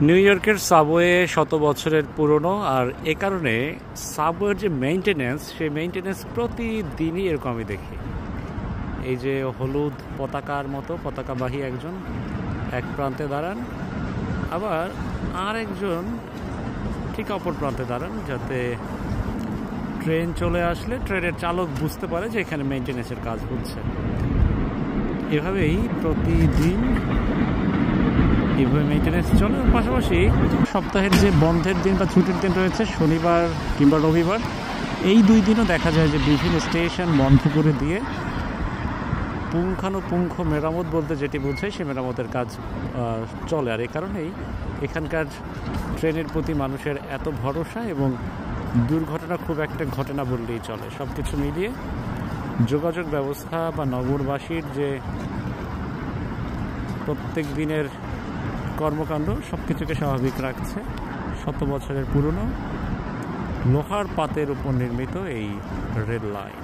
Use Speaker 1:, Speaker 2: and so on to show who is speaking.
Speaker 1: New ইয়র্কের subway শত বছরের পুরনো, আর এ কারণে সাবওয়ের যে মেইনটেনেন্স, সেই মেইনটেনেন্স প্রতিদিনই এরকম আমি দেখি। এই যে হলুদ পতাকার মতো পতাকাবাহী একজন এক প্রান্তে দাঁড়ান, আবার আর একজন ঠিক অপর প্রান্তে দাঁড়ান, যাতে ট্রেন চলে আসলে ট্রেনের চালক বুঝতে পারে যে এখানে মেইনটেনেন্সের কাজ হচ্ছে। এভাবেই প্রতিদিন এভাবে মেইনটেনেন্স চলে। পাশাপাশি সপ্তাহের যে বন্ধের দিন বা ছুটির দিন রয়েছে, শনিবার কিংবা রবিবার, এই দুই দিনও দেখা যায় যে বিভিন্ন স্টেশন বন্ধ করে দিয়ে পুঙ্খানুপুঙ্খ মেরামত বলতে যেটি বোঝায় সে মেরামতের কাজ চলে। আর এই কারণেই এখানকার ট্রেনের প্রতি মানুষের এত ভরসা, এবং দুর্ঘটনা খুব একটা ঘটে না বললেই চলে। সব কিছু মিলিয়ে যোগাযোগ ব্যবস্থা বা নগরবাসীর যে প্রত্যেক দিনের কর্মকাণ্ড সব কিছুকে স্বাভাবিক রাখছে শত বছরের পুরনো লোহার পাতের উপর নির্মিত এই রেল লাইন।